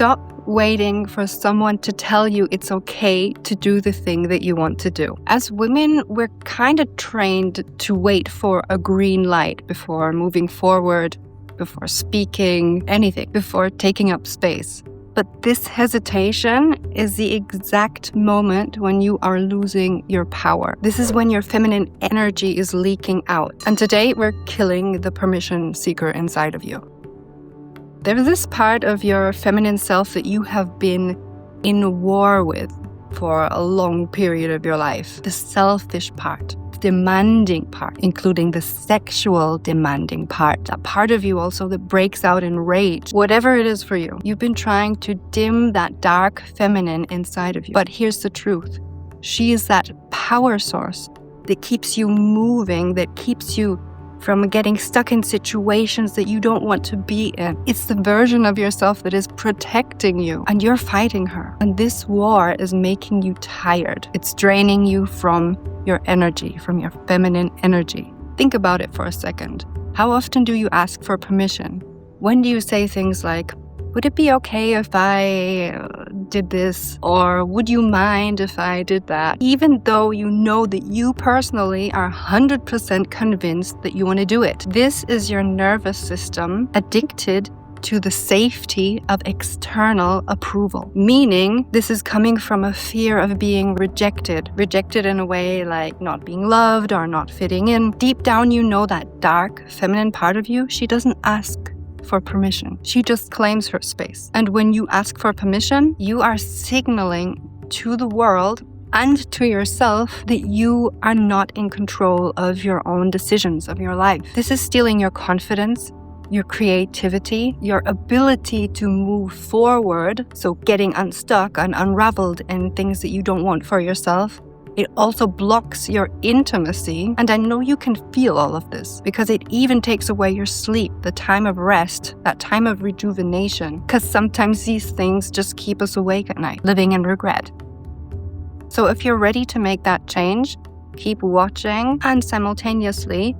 Stop waiting for someone to tell you it's okay to do the thing that you want to do. As women, we're kind of trained to wait for a green light before moving forward, before speaking, anything, before taking up space. But this hesitation is the exact moment when you are losing your power. This is when your feminine energy is leaking out. And today we're killing the permission seeker inside of you. There's this part of your feminine self that you have been in war with for a long period of your life. The selfish part, the demanding part, including the sexual demanding part. That part of you also that breaks out in rage. Whatever it is for you, you've been trying to dim that dark feminine inside of you. But here's the truth. She is that power source that keeps you moving, that keeps you from getting stuck in situations that you don't want to be in. It's the version of yourself that is protecting you, and you're fighting her. And this war is making you tired. It's draining you from your energy, from your feminine energy. Think about it for a second. How often do you ask for permission? When do you say things like, would it be okay if I did this? Or would you mind if I did that? Even though you know that you personally are 100% convinced that you want to do it. This is your nervous system addicted to the safety of external approval. Meaning, this is coming from a fear of being rejected. Rejected in a way like not being loved or not fitting in. Deep down, you know that dark, feminine part of you, she doesn't ask for permission. She just claims her space. And when you ask for permission, you are signaling to the world and to yourself that you are not in control of your own decisions of your life. This is stealing your confidence, your creativity, your ability to move forward. So getting unstuck and unraveled in things that you don't want for yourself. It also blocks your intimacy. And I know you can feel all of this because it even takes away your sleep, the time of rest, that time of rejuvenation. Because sometimes these things just keep us awake at night, living in regret. So if you're ready to make that change, keep watching and simultaneously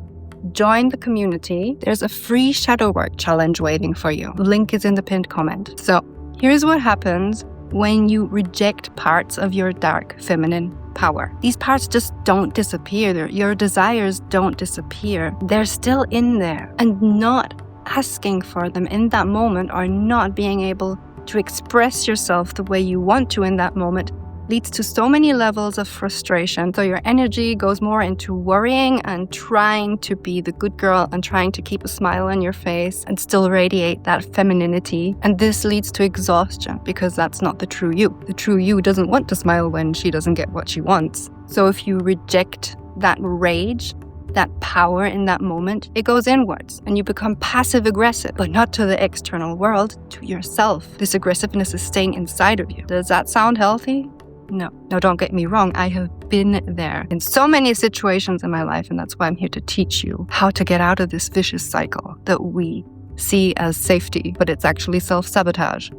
join the community. There's a free shadow work challenge waiting for you. The link is in the pinned comment. So here's what happens when you reject parts of your dark feminine power. These parts just don't disappear. Your desires don't disappear. They're still in there. And not asking for them in that moment or not being able to express yourself the way you want to in that moment leads to so many levels of frustration. So your energy goes more into worrying and trying to be the good girl and trying to keep a smile on your face and still radiate that femininity. And this leads to exhaustion because that's not the true you. The true you doesn't want to smile when she doesn't get what she wants. So if you reject that rage, that power in that moment, it goes inwards and you become passive aggressive, but not to the external world, to yourself. This aggressiveness is staying inside of you. Does that sound healthy? No. Now, don't get me wrong. I have been there in so many situations in my life, and that's why I'm here to teach you how to get out of this vicious cycle that we see as safety, but it's actually self-sabotage.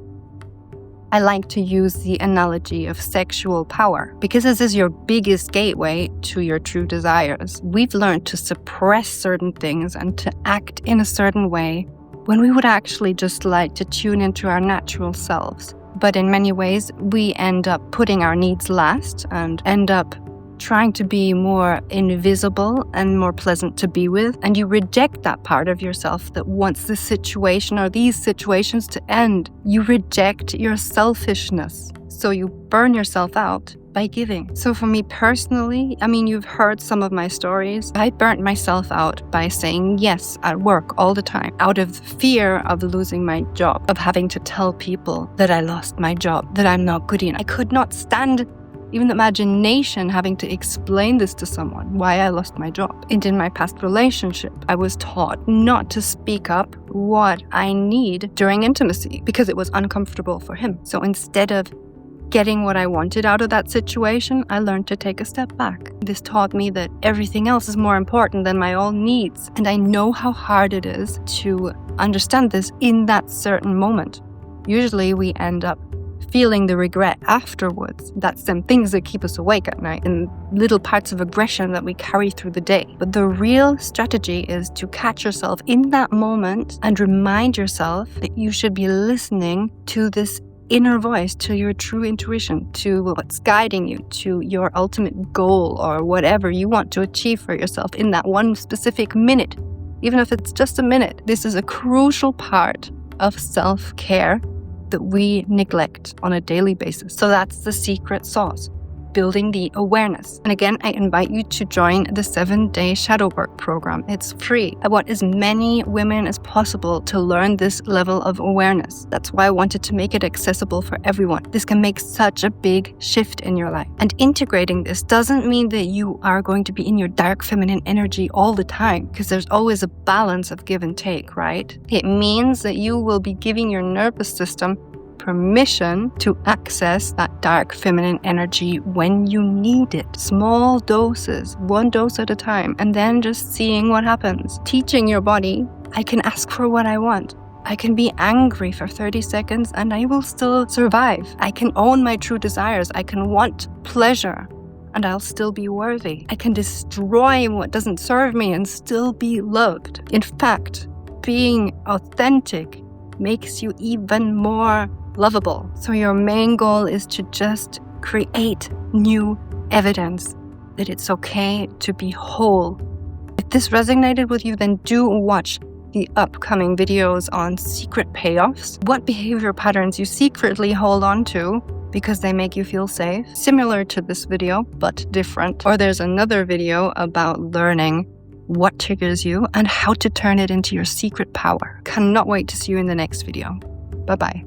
I like to use the analogy of sexual power because this is your biggest gateway to your true desires. We've learned to suppress certain things and to act in a certain way when we would actually just like to tune into our natural selves. But in many ways, we end up putting our needs last and end up trying to be more invisible and more pleasant to be with. And you reject that part of yourself that wants this situation or these situations to end. You reject your selfishness. So you burn yourself out by giving. So for me personally, you've heard some of my stories. I burnt myself out by saying yes at work all the time out of the fear of losing my job, of having to tell people that I lost my job, that I'm not good enough. I could not stand even the imagination having to explain this to someone, why I lost my job. And in my past relationship, I was taught not to speak up what I need during intimacy because it was uncomfortable for him. So instead of getting what I wanted out of that situation, I learned to take a step back. This taught me that everything else is more important than my own needs. And I know how hard it is to understand this in that certain moment. Usually we end up feeling the regret afterwards. That's them things that keep us awake at night and little parts of aggression that we carry through the day. But the real strategy is to catch yourself in that moment and remind yourself that you should be listening to this inner voice, to your true intuition, to what's guiding you, to your ultimate goal or whatever you want to achieve for yourself in that one specific minute. Even if it's just a minute, this is a crucial part of self-care that we neglect on a daily basis. So that's the secret sauce, building the awareness. And again, I invite you to join the 7-day shadow work program. It's free. I want as many women as possible to learn this level of awareness. That's why I wanted to make it accessible for everyone. This can make such a big shift in your life. And integrating this doesn't mean that you are going to be in your dark feminine energy all the time, because there's always a balance of give and take, right? It means that you will be giving your nervous system permission to access that dark feminine energy when you need it. Small doses, 1 dose at a time, and then just seeing what happens. Teaching your body, I can ask for what I want. I can be angry for 30 seconds and I will still survive. I can own my true desires. I can want pleasure and I'll still be worthy. I can destroy what doesn't serve me and still be loved. In fact, being authentic makes you even more lovable. So your main goal is to just create new evidence that it's okay to be whole. If this resonated with you, then do watch the upcoming videos on secret payoffs, what behavior patterns you secretly hold on to because they make you feel safe, similar to this video, but different. Or there's another video about learning what triggers you and how to turn it into your secret power. Cannot wait to see you in the next video. Bye-bye.